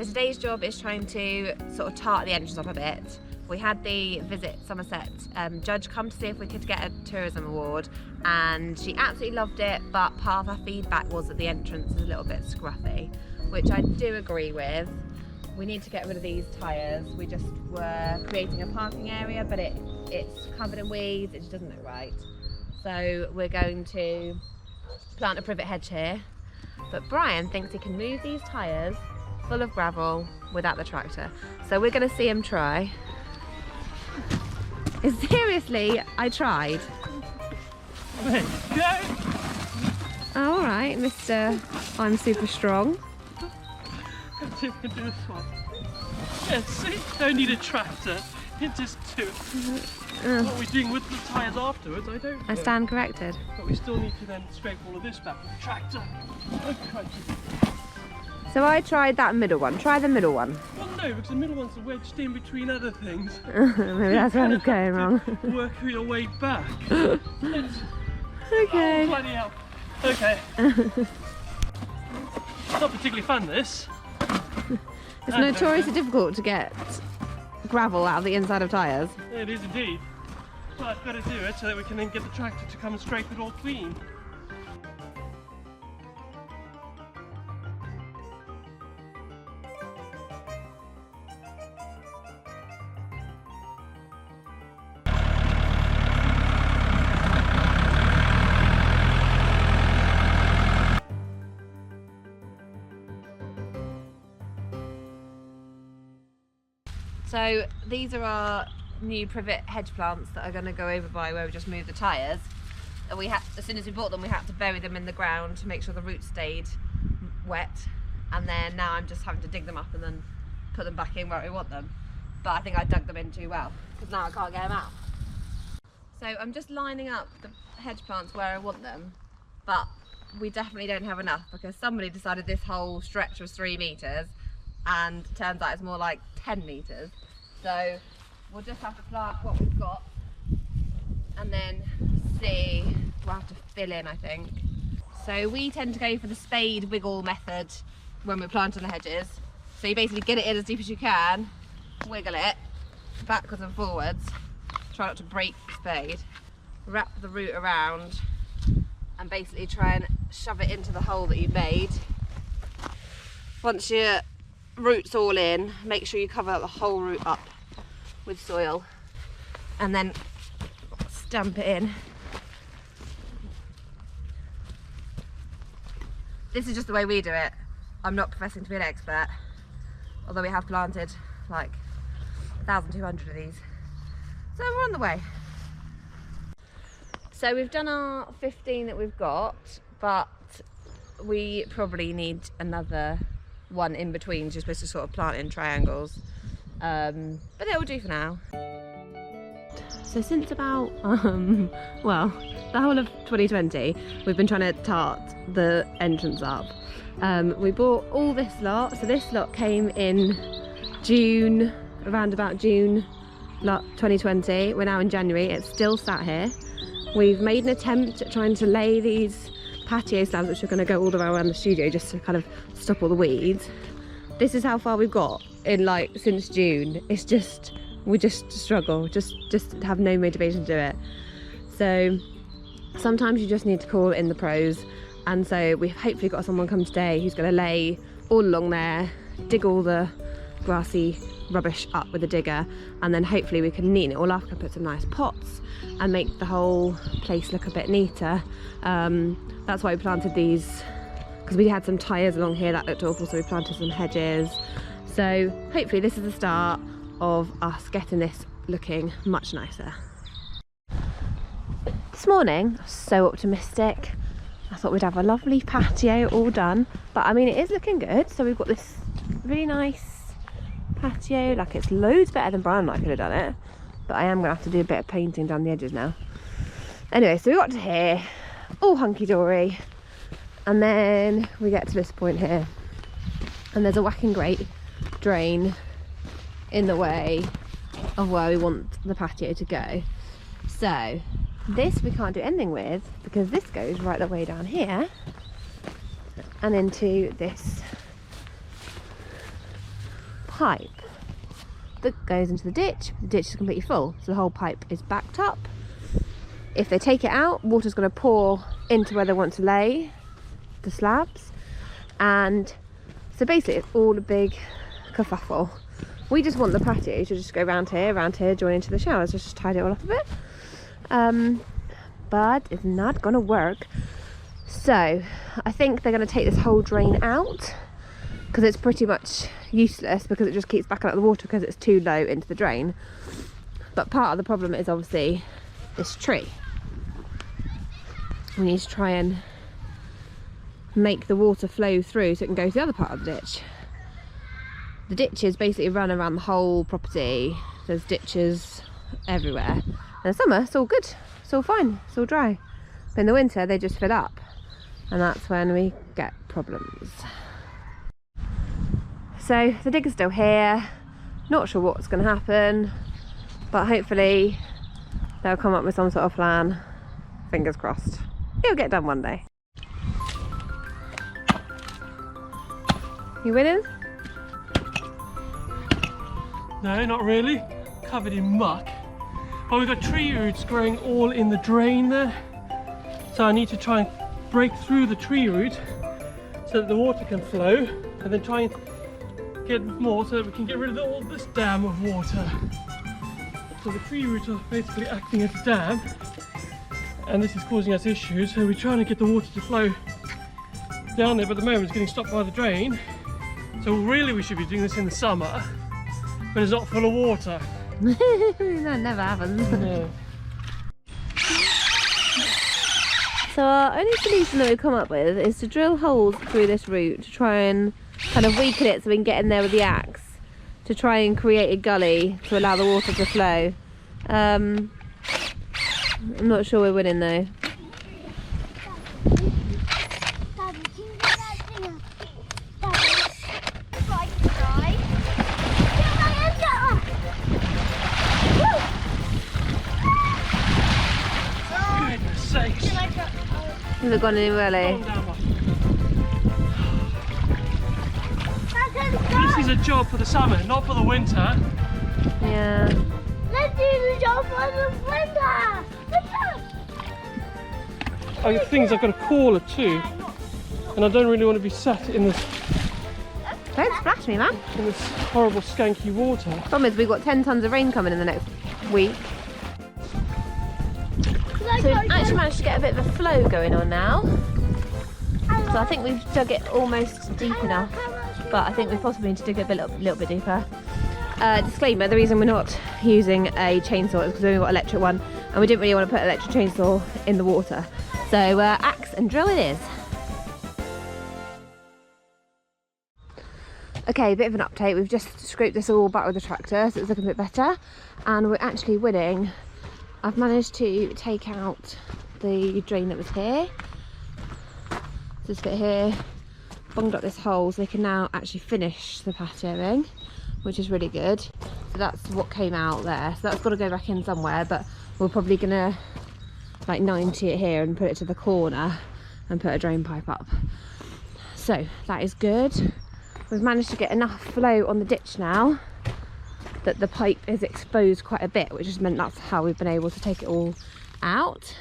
So today's job is trying to sort of tart the entrance up a bit. We had the Visit Somerset judge come to see if we could get a tourism award, and she absolutely loved it, but part of her feedback was that the entrance is a little bit scruffy, which I do agree with. We need to get rid of these tyres. We just were creating a parking area, but it's covered in weeds, it just doesn't look right. So we're going to plant a privet hedge here, but Brian thinks he can move these tyres full of gravel without the tractor. So we're going to see him try. Seriously, I tried. There you go. Oh, all right, Mr. I'm super strong. Let's see if we can do this one. Yeah, see? Don't need a tractor. You just do it. What are we doing with the tyres afterwards? I don't know. I stand corrected. But we still need to then scrape all of this back with the tractor. Okay. So I tried that middle one. Try the middle one. Well, no, because the middle one's wedged in between other things. Maybe that's where I was going wrong. Work your way back. Okay. Oh, bloody hell. Okay. It's not particularly fun, this. It's notoriously difficult to get gravel out of the inside of tyres. It is indeed. Well, I've got to do it so that we can then get the tractor to come and scrape it all clean. So these are our new privet hedge plants that are going to go over by where we just moved the tyres. And as soon as we bought them, we had to bury them in the ground to make sure the roots stayed wet. And then now I'm just having to dig them up and then put them back in where we want them. But I think I dug them in too well, because now I can't get them out. So I'm just lining up the hedge plants where I want them, but we definitely don't have enough because somebody decided this whole stretch was 3 metres and it turns out it's more like 10 metres. So we'll just have to plant what we've got and then see. We'll have to fill in, I think. So we tend to go for the spade wiggle method when we're planting the hedges. So you basically get it in as deep as you can, wiggle it backwards and forwards, try not to break the spade, wrap the root around and basically try and shove it into the hole that you made. Once your root's all in, make sure you cover the whole root up with soil and then stamp it in. This is just the way we do it. I'm not professing to be an expert, although we have planted like 1,200 of these. So we're on the way. So we've done our 15 that we've got, but we probably need another one in between, just supposed to sort of plant in triangles. But it will do for now. So since about, well, the whole of 2020, we've been trying to tart the entrance up. We bought all this lot. So this lot came in June, around about June 2020. We're now in January, it's still sat here. We've made an attempt at trying to lay these patio slabs, which are going to go all the way around the studio just to kind of stop all the weeds. This is how far we've got in like since June. It's just, we just struggle, just have no motivation to do it. So sometimes you just need to call in the pros, and so we've hopefully got someone come today who's going to lay all along there, dig all the grassy rubbish up with a digger, and then hopefully we can neaten it all up and put some nice pots and make the whole place look a bit neater. That's why we planted these, because we had some tyres along here that looked awful, so we planted some hedges. So hopefully this is the start of us getting this looking much nicer. This morning, I was so optimistic. I thought we'd have a lovely patio all done, but I mean it is looking good. So we've got this really nice patio, like it's loads better than Brian and I could have done it, but I am going to have to do a bit of painting down the edges now. Anyway, so we got to here, all hunky-dory, and then we get to this point here and there's a whacking great drain in the way of where we want the patio to go. So this we can't do anything with because this goes right the way down here and into this pipe that goes into the ditch. The ditch is completely full, so the whole pipe is backed up. If they take it out, water's going to pour into where they want to lay the slabs, and so basically it's all a big kerfuffle. We just want the patio to just go round here, join into the showers, just tidy it all up a bit. But it's not gonna work. So I think they're gonna take this whole drain out because it's pretty much useless because it just keeps backing up the water because it's too low into the drain. But part of the problem is obviously this tree. We need to try and make the water flow through so it can go to the other part of the ditch. The ditches basically run around the whole property. There's ditches everywhere. In the summer it's all good, it's all fine, it's all dry. But in the winter they just fill up, and that's when we get problems. So the digger's still here, not sure what's going to happen, but hopefully they'll come up with some sort of plan. Fingers crossed. It'll get done one day. You winning? No, not really. Covered in muck. But we've got tree roots growing all in the drain there. So I need to try and break through the tree root so that the water can flow, and then try and get more so that we can get rid of all this dam of water. So the tree roots are basically acting as a dam, and this is causing us issues. So we're trying to get the water to flow down there, but at the moment it's getting stopped by the drain. So really we should be doing this in the summer, but it's not full of water. That never happens. No. So our only solution that we've come up with is to drill holes through this root to try and kind of weaken it so we can get in there with the axe to try and create a gully to allow the water to flow. I'm not sure we're winning though. Has it gone in really? This is a job for the summer, not for the winter. Yeah. Let's do the job for the winter. Oh, the things I've got a caller too, and I don't really want to be sat in this. Don't splash me, man. In this horrible skanky water. Problem is we've got 10 tons of rain coming in the next week. So we've actually managed to get a bit of a flow going on now. So I think we've dug it almost deep enough, but I think we possibly need to dig it a little bit deeper. Disclaimer, the reason we're not using a chainsaw is because we've only got an electric one, and we didn't really want to put an electric chainsaw in the water. So axe and drill it is. Okay, bit of an update. We've just scraped this all back with the tractor, so it's looking a bit better, and we're actually winning. I've managed to take out the drain that was here, this bit here, bunged up this hole so they can now actually finish the patioing, which is really good. So that's what came out there, so that's got to go back in somewhere, but we're probably gonna like 90 it here and put it to the corner and put a drain pipe up. So that is good. We've managed to get enough flow on the ditch now that the pipe is exposed quite a bit, which has meant that's how we've been able to take it all out.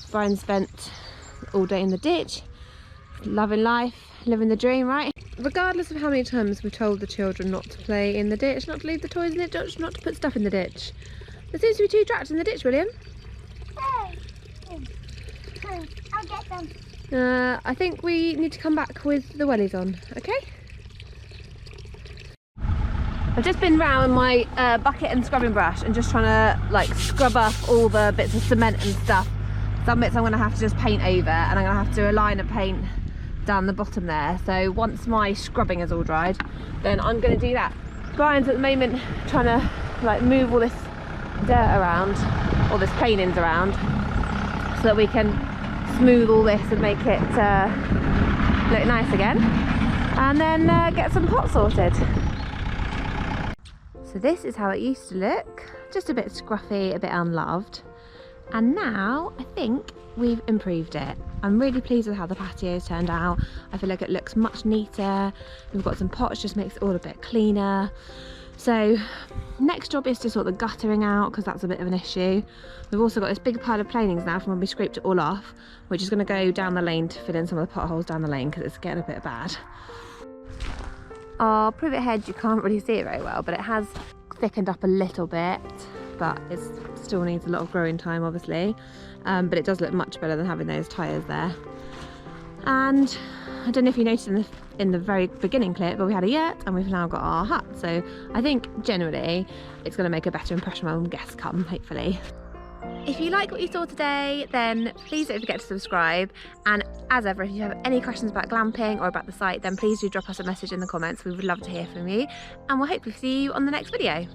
Brian spent all day in the ditch, loving life, living the dream, right? Regardless of how many times we've told the children not to play in the ditch, not to leave the toys in the ditch, not to put stuff in the ditch. There seems to be 2 tractors in the ditch, William. I'll get them. I think we need to come back with the wellies on, okay? I've just been round my bucket and scrubbing brush and just trying to like scrub off all the bits of cement and stuff. Some bits I'm going to have to just paint over, and I'm going to have to do a line of paint down the bottom there. So once my scrubbing is all dried, then I'm going to do that. Brian's at the moment trying to like move all this dirt around, all this paintings around, so that we can smooth all this and make it look nice again, and then get some pots sorted. So this is how it used to look, just a bit scruffy, a bit unloved. And now I think we've improved it. I'm really pleased with how the patio's turned out. I feel like it looks much neater. We've got some pots, just makes it all a bit cleaner. So next job is to sort the guttering out, because that's a bit of an issue. We've also got this big pile of planings now from when we scraped it all off, which is going to go down the lane to fill in some of the potholes down the lane, because it's getting a bit bad. Our privet hedge, you can't really see it very well, but it has thickened up a little bit, but it still needs a lot of growing time, obviously. But it does look much better than having those tyres there. And I don't know if you noticed in the very beginning clip, but we had a yurt and we've now got our hut. So I think generally it's going to make a better impression when guests come, hopefully. If you like what you saw today, then please don't forget to subscribe. And as ever, if you have any questions about glamping or about the site, then please do drop us a message in the comments. We would love to hear from you. And we'll hopefully see you on the next video.